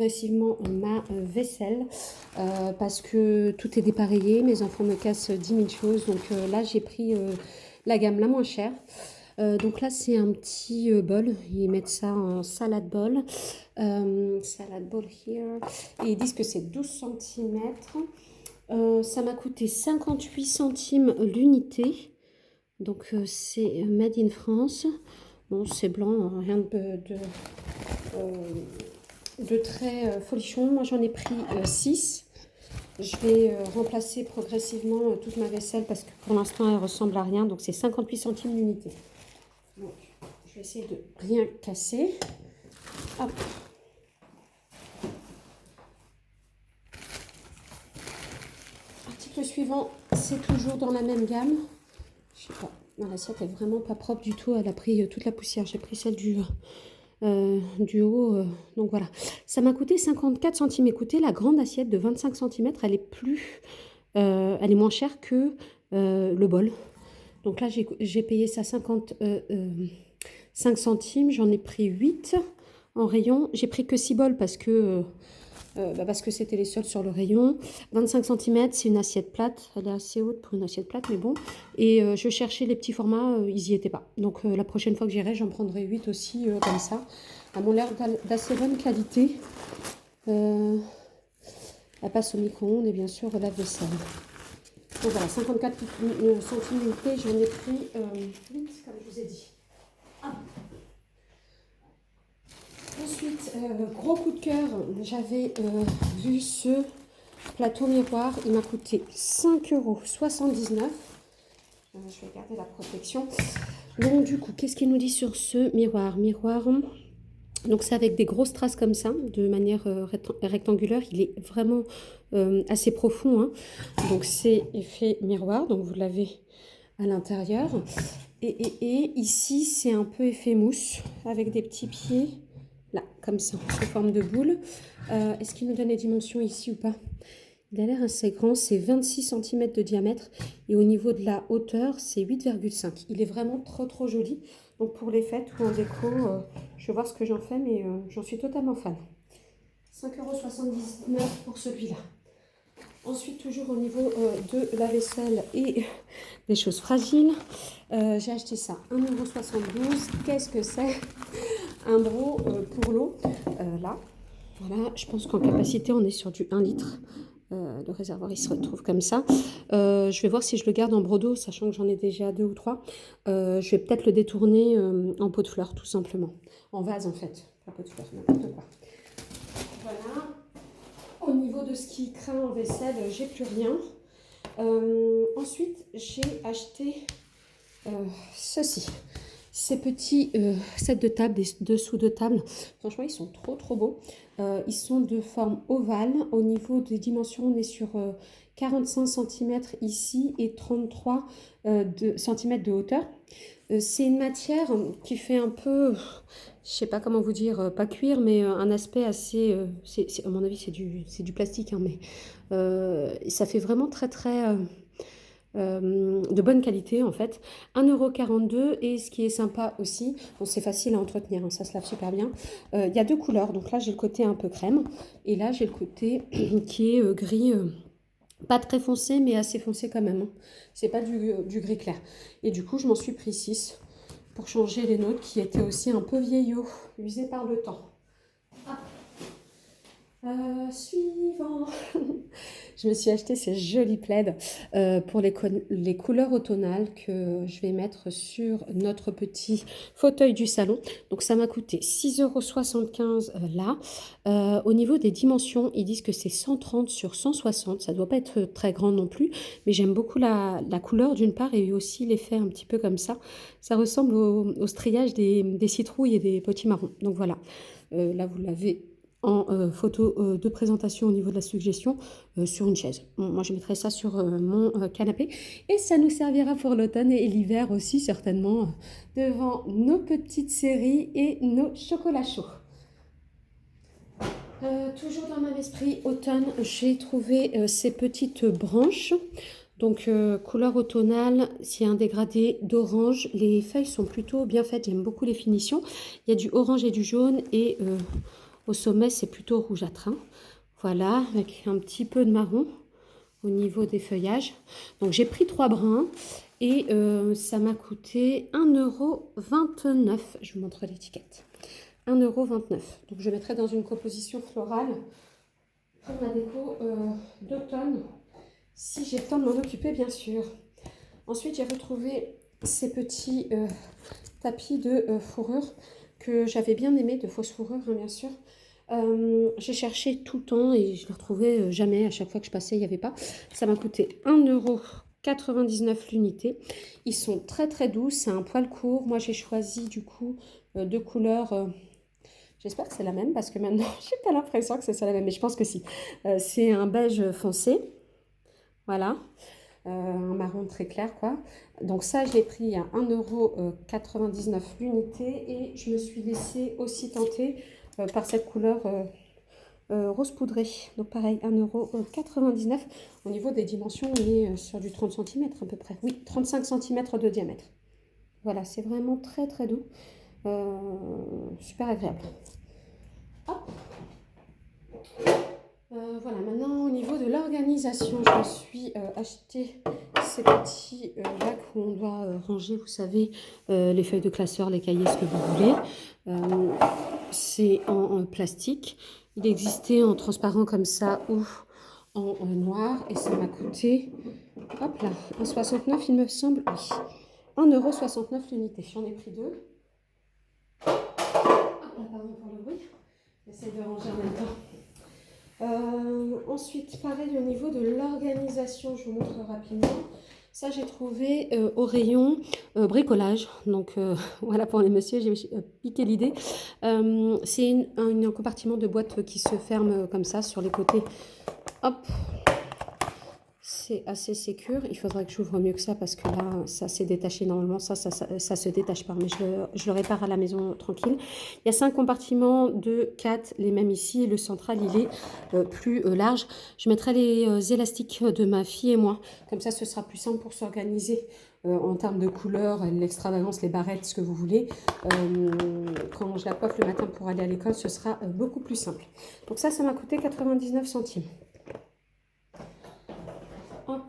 progressivement ma vaisselle parce que tout est dépareillé, mes enfants me cassent 10 000 choses. Donc là, j'ai pris la gamme la moins chère. Donc là, c'est un petit bol. Ils mettent ça en salad bowl. Salad bowl here. Et ils disent que c'est 12 cm. Ça m'a coûté 58 centimes l'unité. Donc c'est made in France. Bon, c'est blanc, rien de très folichon. Moi, j'en ai pris 6. Je vais remplacer progressivement toute ma vaisselle parce que pour l'instant, elle ressemble à rien. Donc, c'est 58 centimes l'unité. Donc, je vais essayer de rien casser. Hop. Article suivant, c'est toujours dans la même gamme. Je sais pas, l'assiette est vraiment pas propre du tout. Elle a pris toute la poussière. J'ai pris celle du haut. Donc voilà. Ça m'a coûté 54 centimes. Écoutez, la grande assiette de 25 cm, elle est moins chère que le bol. Donc là, j'ai payé ça 55 centimes. J'en ai pris 8 en rayon. J'ai pris que 6 bols parce que c'était les seuls sur le rayon. 25 cm, c'est une assiette plate. Elle est assez haute pour une assiette plate, mais bon. Et je cherchais les petits formats, ils n'y étaient pas. Donc la prochaine fois que j'irai, j'en prendrai 8 aussi, comme ça. Elles m'ont l'air d'assez bonne qualité. Elle passe au micro-ondes et bien sûr lave-vaisselle. Donc voilà, 54 centimes l'unité, j'en ai pris 8, comme je vous ai dit. Ah. Ensuite, gros coup de cœur, j'avais vu ce plateau miroir. Il m'a coûté 5,79 €. Je vais garder la protection. Donc du coup, qu'est-ce qu'il nous dit sur ce miroir? Donc c'est avec des grosses traces comme ça, de manière rectangulaire. Il est vraiment assez profond, hein. Donc c'est effet miroir, donc vous l'avez à l'intérieur. Et ici, c'est un peu effet mousse, avec des petits pieds. Là, comme ça, sous forme de boule. Est-ce qu'il nous donne les dimensions ici ou pas? Il a l'air assez grand, c'est 26 cm de diamètre. Et au niveau de la hauteur, c'est 8,5. Il est vraiment trop joli. Donc pour les fêtes ou en déco, je vais voir ce que j'en fais, mais j'en suis totalement fan. 5,79 € pour celui-là. Ensuite, toujours au niveau de la vaisselle et des choses fragiles, j'ai acheté ça, 1,72 €. Qu'est-ce que c'est? Un broc pour l'eau. Là, voilà, je pense qu'en capacité, on est sur du 1 litre. Le réservoir, il se retrouve comme ça. Je vais voir si je le garde en broc d'eau, sachant que j'en ai déjà 2 ou 3. Je vais peut-être le détourner en pot de fleurs, tout simplement. En vase, en fait. Pas pot de fleurs, n'importe quoi. Voilà. Au niveau de ce qui craint en vaisselle, j'ai plus rien. Ensuite, j'ai acheté ceci. Ces petits sets de table, des dessous de table, franchement, ils sont trop beaux. Ils sont de forme ovale. Au niveau des dimensions, on est sur 45 cm ici et 33 cm de hauteur. C'est une matière qui fait un peu, je sais pas comment vous dire, pas cuir, mais un aspect assez, à mon avis, c'est du plastique, hein, mais ça fait vraiment très de bonne qualité en fait. 1,42 € et ce qui est sympa aussi, bon, c'est facile à entretenir, hein, ça se lave super bien. Il y a 2 couleurs, donc là j'ai le côté un peu crème et là j'ai le côté qui est gris, pas très foncé mais assez foncé quand même, hein. C'est pas du gris clair. Et du coup je m'en suis pris 6 pour changer les nôtres qui étaient aussi un peu vieillots, usés par le temps. Suivant. Je me suis acheté ces jolis plaids pour les couleurs automnales que je vais mettre sur notre petit fauteuil du salon. Donc ça m'a coûté 6,75 € là. Au niveau des dimensions, ils disent que c'est 130 sur 160. Ça ne doit pas être très grand non plus, mais j'aime beaucoup la couleur d'une part et aussi l'effet un petit peu comme ça. Ça ressemble au striage des citrouilles et des petits marrons. Donc voilà, là vous l'avez en photo de présentation au niveau de la suggestion sur une chaise. Bon, moi, je mettrai ça sur mon canapé et ça nous servira pour l'automne et l'hiver aussi certainement devant nos petites séries et nos chocolats chauds. Toujours dans le même esprit automne, j'ai trouvé ces petites branches. Donc couleur automnale, c'est un dégradé d'orange. Les feuilles sont plutôt bien faites, j'aime beaucoup les finitions. Il y a du orange et du jaune et Au sommet, c'est plutôt rougeâtre, hein. Voilà, avec un petit peu de marron au niveau des feuillages. Donc j'ai pris 3 brins et ça m'a coûté 1,29 €. Je vous montre l'étiquette. 1,29 €. Donc je mettrai dans une composition florale pour ma déco d'automne, si j'ai le temps de m'en occuper, bien sûr. Ensuite, j'ai retrouvé ces petits tapis de fourrure que j'avais bien aimé, de fausse fourrure, hein, bien sûr. J'ai cherché tout le temps et je ne les retrouvais jamais. À chaque fois que je passais, il n'y avait pas. Ça m'a coûté 1,99 € l'unité. Ils sont très très doux, c'est un poil court. Moi, j'ai choisi du coup deux couleurs. J'espère que c'est la même parce que maintenant, j'ai pas l'impression que c'est la même, mais je pense que si. C'est un beige foncé, voilà, un marron très clair, quoi. Donc ça, je l'ai pris à 1,99 € l'unité et je me suis laissée aussi tenter par cette couleur rose poudré. Donc pareil, 1,99 €. Au niveau des dimensions, on est sur du 30 cm à peu près. Oui, 35 cm de diamètre. Voilà, c'est vraiment très très doux. Super agréable. Hop. Voilà, maintenant au niveau de l'organisation, je me suis acheté ces petits bacs où on doit ranger, vous savez, les feuilles de classeur, les cahiers, ce que vous voulez. C'est en plastique. Il existait en transparent comme ça ou en noir et ça m'a coûté, hop là, 1,69 € il me semble, oui. 1,69 € l'unité. J'en ai pris deux. Hop là, pardon pour le bruit. J'essaie de ranger en même temps. Ensuite, pareil au niveau de l'organisation, je vous montre rapidement. Ça, j'ai trouvé au rayon bricolage. Donc, voilà pour les messieurs, j'ai piqué l'idée. C'est un compartiment de boîte qui se ferme comme ça sur les côtés. Hop, c'est assez sécure. Il faudrait que j'ouvre mieux que ça parce que là, ça s'est détaché normalement. Ça se détache pas, mais je le répare à la maison tranquille. Il y a 5 compartiments de 4, les mêmes ici. Et le central, il est plus large. Je mettrai les élastiques de ma fille et moi. Comme ça, ce sera plus simple pour s'organiser en termes de couleurs, l'extravagance, les barrettes, ce que vous voulez. Quand je la coiffe le matin pour aller à l'école, ce sera beaucoup plus simple. Donc ça m'a coûté 99 centimes. Hop.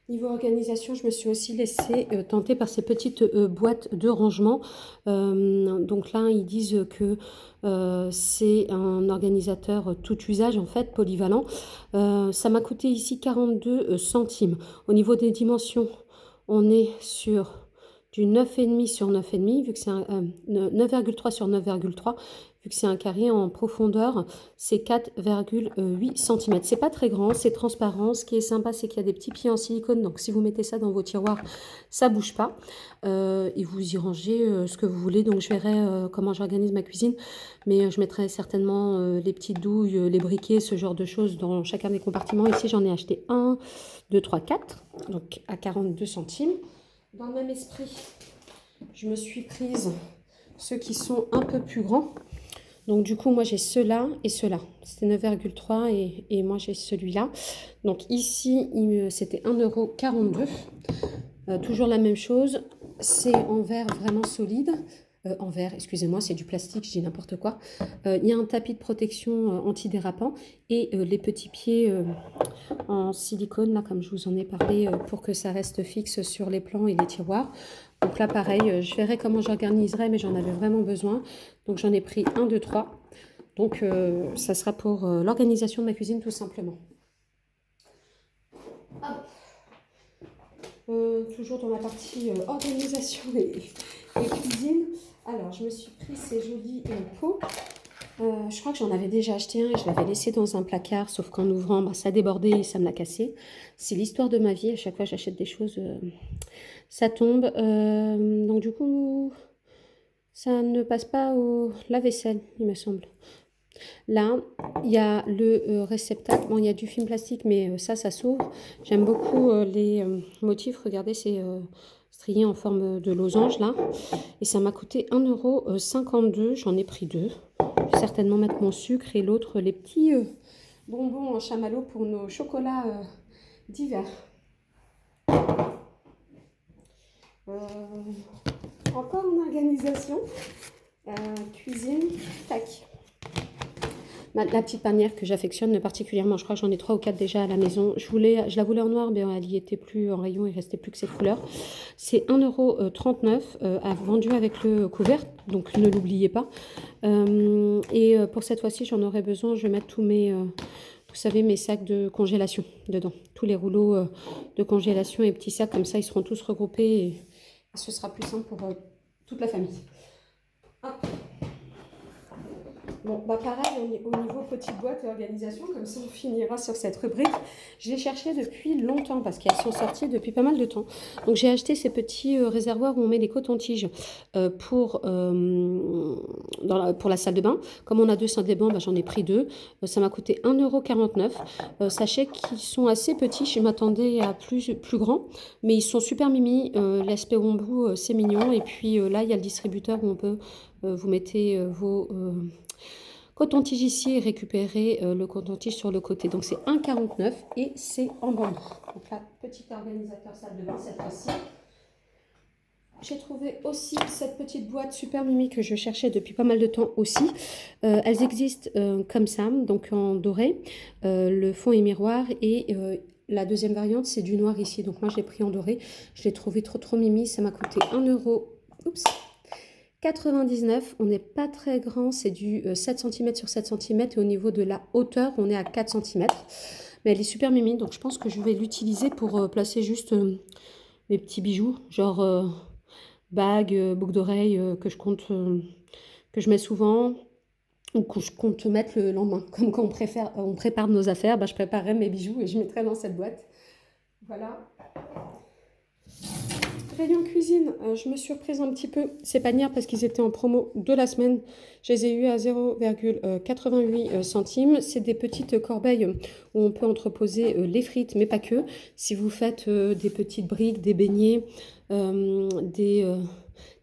Niveau organisation, je me suis aussi laissée tenter par ces petites boîtes de rangement. Donc là, ils disent que c'est un organisateur tout usage, en fait, polyvalent. Ça m'a coûté ici 42 centimes. Au niveau des dimensions, on est sur du 9,5 sur 9,5, vu que c'est 9,3 sur 9,3. Vu que c'est un carré en profondeur, c'est 4,8 cm. C'est pas très grand, c'est transparent. Ce qui est sympa, c'est qu'il y a des petits pieds en silicone. Donc, si vous mettez ça dans vos tiroirs, ça bouge pas. Et vous y rangez ce que vous voulez. Donc, je verrai comment j'organise ma cuisine. Mais je mettrai certainement les petites douilles, les briquets, ce genre de choses dans chacun des compartiments. Ici, j'en ai acheté 1, 2, 3, 4. Donc, à 42 centimes. Dans le même esprit, je me suis prise ceux qui sont un peu plus grands. Donc du coup, moi j'ai ceux-là et ceux-là. C'était 9,3 et moi j'ai celui-là. Donc ici, c'était 1,42 €. Toujours la même chose. C'est en verre vraiment solide. En verre, excusez-moi, c'est du plastique, je dis n'importe quoi. Il y a un tapis de protection antidérapant et les petits pieds en silicone, là, comme je vous en ai parlé, pour que ça reste fixe sur les plans et les tiroirs. Donc là, pareil, je verrai comment j'organiserai, mais j'en avais vraiment besoin. Donc j'en ai pris 1, 2, 3. Donc ça sera pour l'organisation de ma cuisine, tout simplement. Toujours dans la partie organisation et cuisine. Alors, je me suis pris ces jolis pots. Je crois que j'en avais déjà acheté un et je l'avais laissé dans un placard, sauf qu'en ouvrant, bah, ça débordait et ça me l'a cassé. C'est l'histoire de ma vie. À chaque fois que j'achète des choses, ça tombe. Donc du coup, ça ne passe pas au lave-vaisselle, il me semble. Là, il y a le réceptacle. Bon, il y a du film plastique, mais ça s'ouvre. J'aime beaucoup les motifs. Regardez, c'est strié en forme de losange, là. Et ça m'a coûté 1,52 €. J'en ai pris 2. Je vais certainement mettre mon sucre et l'autre, les petits bonbons en chamallow pour nos chocolats d'hiver. Encore une organisation. Cuisine, tac. la petite panière que j'affectionne particulièrement. Je crois que j'en ai 3 ou 4 déjà à la maison. Je la voulais en noir, mais elle n'y était plus en rayon, il ne restait plus que cette couleur. C'est 1,39 €, vendu avec le couvert, donc ne l'oubliez pas. Pour cette fois-ci, j'en aurai besoin. Je vais mettre tous mes, vous savez, mes sacs de congélation dedans. Tous les rouleaux de congélation et petits sacs, comme ça, ils seront tous regroupés et ce sera plus simple pour toute la famille. Hop. Bon, bah pareil, au niveau petite boîte et organisation, comme ça on finira sur cette rubrique. Je l'ai cherché depuis longtemps parce qu'elles sont sorties depuis pas mal de temps. Donc j'ai acheté ces petits réservoirs où on met les cotons-tiges pour la salle de bain. Comme on a 2 salles de bain, bah, j'en ai pris 2. Ça m'a coûté 1,49 €. Sachez qu'ils sont assez petits, je m'attendais à plus grand, mais ils sont super mimi. L'aspect bambou, c'est mignon. Et puis là, il y a le distributeur où on peut, vous mettez vos... coton-tige ici et récupérer le coton-tige sur le côté. Donc c'est 1,49 € et c'est en bambou. Donc là, petit organisateur salle de bain cette fois-ci. J'ai trouvé aussi cette petite boîte super mimi que je cherchais depuis pas mal de temps aussi. Elles existent comme ça, donc en doré. Le fond est miroir et la deuxième variante c'est du noir ici. Donc moi j'ai pris en doré. Je l'ai trouvé trop mimi. Ça m'a coûté 1 €. Oups. 99, on n'est pas très grand, c'est du 7 cm sur 7 cm et au niveau de la hauteur, on est à 4 cm. Mais elle est super mimi, donc je pense que je vais l'utiliser pour placer juste mes petits bijoux, genre bagues, boucles d'oreilles que je mets souvent ou que je compte mettre le lendemain. Comme quand on prépare nos affaires, bah, je préparerai mes bijoux et je mettrai dans cette boîte. Voilà. Rayon cuisine, je me suis reprise un petit peu ces panières parce qu'ils étaient en promo de la semaine. Je les ai eu à 0,88 centimes. C'est des petites corbeilles où on peut entreposer les frites, mais pas que. Si vous faites des petites briques, des beignets, des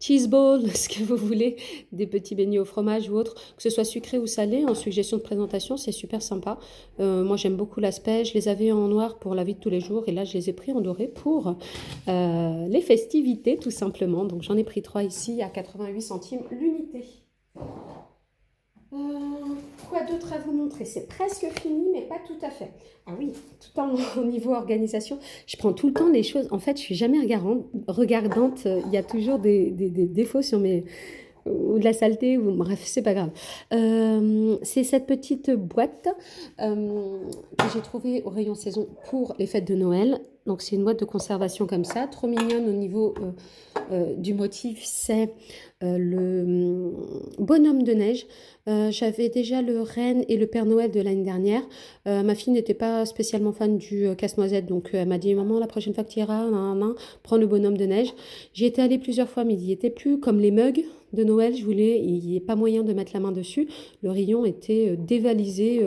cheese balls, ce que vous voulez, des petits beignets au fromage ou autre, que ce soit sucré ou salé, en suggestion de présentation, c'est super sympa. Moi j'aime beaucoup l'aspect, je les avais en noir pour la vie de tous les jours et là je les ai pris en doré pour les festivités tout simplement. Donc j'en ai pris 3 ici à 88 centimes l'unité. Quoi d'autre à vous montrer? C'est presque fini, mais pas tout à fait. Ah oui, tout au niveau organisation, je prends tout le temps les choses. En fait, je suis jamais regardante. Il y a toujours des défauts sur mes... ou de la saleté, ou bref, c'est pas grave. C'est cette petite boîte que j'ai trouvée au rayon saison pour les fêtes de Noël. Donc c'est une boîte de conservation comme ça, trop mignonne au niveau du motif, c'est le bonhomme de neige. J'avais déjà le Reine et le Père Noël de l'année dernière. Ma fille n'était pas spécialement fan du casse-noisette, donc elle m'a dit maman, la prochaine fois que tu iras, prends le bonhomme de neige. J'y étais allée plusieurs fois, mais il n'y était plus. Comme les mugs de Noël, il n'y a pas moyen de mettre la main dessus. Le rayon était dévalisé.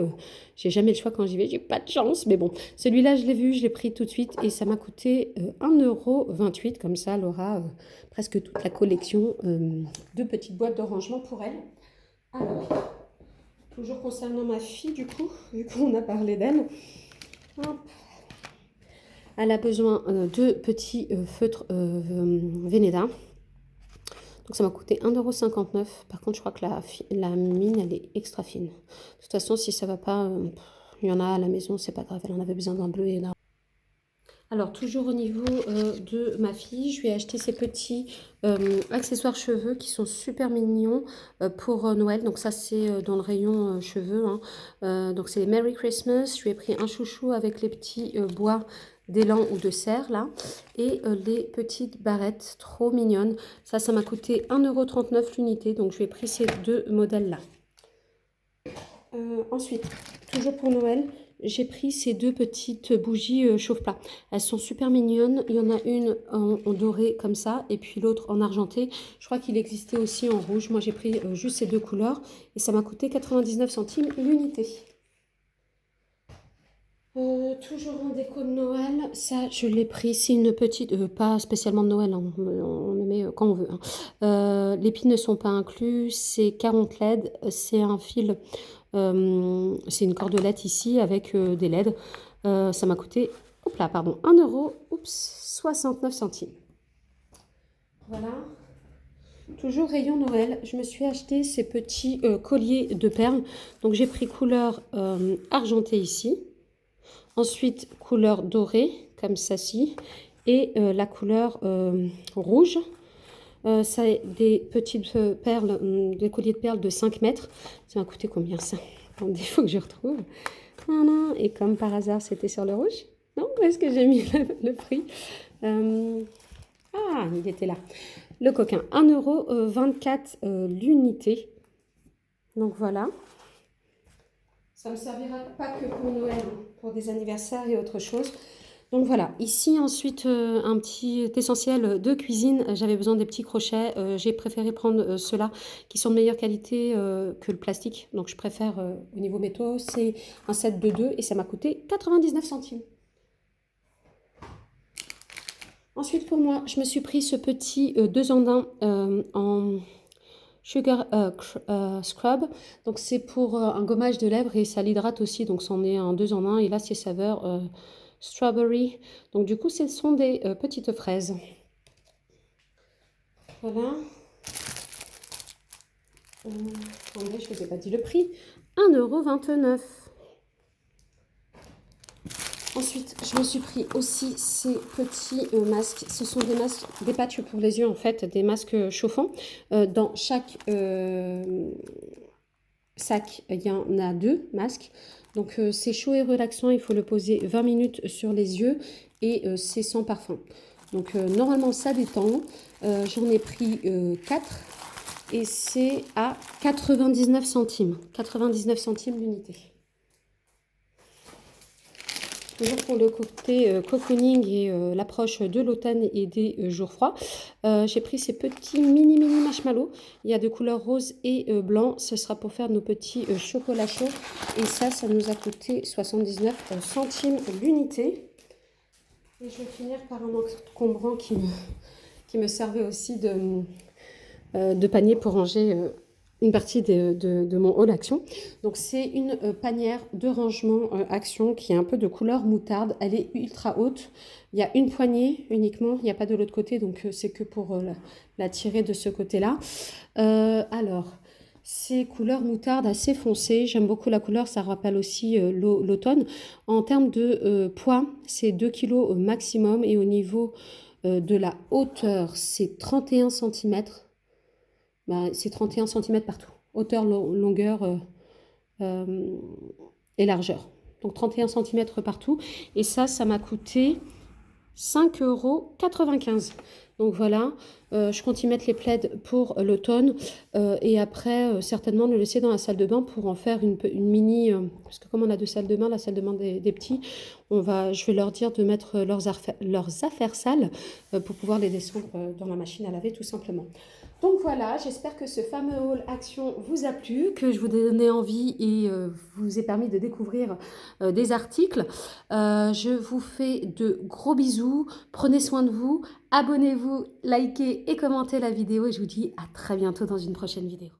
J'ai jamais le choix quand j'y vais, j'ai pas de chance. Mais bon, celui-là, je l'ai vu, je l'ai pris tout de suite et ça m'a coûté 1,28 €. Comme ça, elle aura presque toute la collection de petites boîtes de rangement pour elle. Alors, toujours concernant ma fille, du coup, vu qu'on a parlé d'elle, elle a besoin de petits feutres Vénéda. Donc ça m'a coûté 1,59 €. Par contre, je crois que la mine, elle est extra fine. De toute façon, si ça va pas, il y en a à la maison, c'est pas grave. Elle en avait besoin d'un bleu et d'un... Alors, toujours au niveau de ma fille, je lui ai acheté ces petits accessoires cheveux qui sont super mignons pour Noël. Donc ça, c'est dans le rayon cheveux. Hein. Donc c'est les Merry Christmas. Je lui ai pris un chouchou avec les petits bois d'élan ou de cerf là et les petites barrettes trop mignonnes. Ça m'a coûté 1,39 € l'unité. Donc je lui ai pris ces 2 modèles là. Ensuite, toujours pour Noël, j'ai pris ces 2 petites bougies chauffe-plat. Elles sont super mignonnes. Il y en a une en doré comme ça et puis l'autre en argenté. Je crois qu'il existait aussi en rouge. Moi, j'ai pris juste ces 2 couleurs et ça m'a coûté 99 centimes l'unité. Toujours en déco de Noël, ça je l'ai pris, c'est une petite, pas spécialement de Noël, hein, on le met quand on veut. Hein. Les piles ne sont pas inclus, c'est 40 LED, c'est un fil, c'est une cordelette ici avec des LED. Ça m'a coûté, hop là, pardon, 1 €, 69 centimes. Voilà. Toujours rayon Noël, je me suis acheté ces petits colliers de perles. Donc j'ai pris couleur argentée ici. Ensuite, couleur dorée, comme ça-ci. Et la couleur rouge. Ça a des petites perles, des colliers de perles de 5 mètres. Ça m'a coûté combien ça? Attendez, il faut que je retrouve. Voilà. Et comme par hasard, c'était sur le rouge. Non, où est-ce que j'ai mis le prix? Ah, il était là. Le coquin, 1,24 € l'unité. Donc voilà. Ça ne me servira pas que pour Noël, pour des anniversaires et autre chose. Donc voilà, ici ensuite un petit essentiel de cuisine. J'avais besoin des petits crochets. J'ai préféré prendre ceux-là qui sont de meilleure qualité que le plastique. Donc je préfère au niveau métaux. C'est un set de 2 et ça m'a coûté 99 centimes. Ensuite pour moi, je me suis pris ce petit 2 en 1 en Sugar Scrub. Donc c'est pour un gommage de lèvres et ça l'hydrate aussi. Donc c'en est un 2 en 1 et là c'est saveur strawberry. Donc du coup ce sont des petites fraises. Voilà. Attendez, je ne vous ai pas dit le prix. 1,29 €. Ensuite, je me suis pris aussi ces petits masques. Ce sont des masques, des patchs pour les yeux en fait, des masques chauffants. Dans chaque sac, il y en a 2 masques. Donc c'est chaud et relaxant, il faut le poser 20 minutes sur les yeux et c'est sans parfum. Donc normalement ça détend. J'en ai pris 4 et c'est à 99 centimes. 99 centimes l'unité. Toujours pour le côté cocooning et l'approche de l'automne et des jours froids. J'ai pris ces petits mini marshmallows. Il y a de couleur rose et blanc. Ce sera pour faire nos petits chocolats chauds. Et ça nous a coûté 79 centimes l'unité. Et je vais finir par un encombrant qui me servait aussi de panier pour ranger une partie de mon haul Action. Donc c'est une panière de rangement Action qui est un peu de couleur moutarde. Elle est ultra haute. Il y a une poignée uniquement. Il n'y a pas de l'autre côté. Donc c'est que pour la tirer de ce côté-là. Alors, c'est couleur moutarde assez foncée. J'aime beaucoup la couleur. Ça rappelle aussi l'automne. En termes de poids, c'est 2 kg maximum. Et au niveau de la hauteur, c'est 31 cm. C'est 31 cm partout, hauteur, longueur et largeur. Donc 31 cm partout. Et ça m'a coûté 5,95 €. Donc voilà, je compte y mettre les plaids pour l'automne et après certainement le laisser dans la salle de bain pour en faire une mini, parce que comme on a 2 salles de bain, la salle de bain des petits, je vais leur dire de mettre leurs affaires sales pour pouvoir les descendre dans la machine à laver tout simplement. Donc voilà, j'espère que ce fameux haul Action vous a plu, que je vous ai donné envie et vous ai permis de découvrir des articles. Je vous fais de gros bisous, prenez soin de vous, abonnez-vous, likez et commentez la vidéo et je vous dis à très bientôt dans une prochaine vidéo.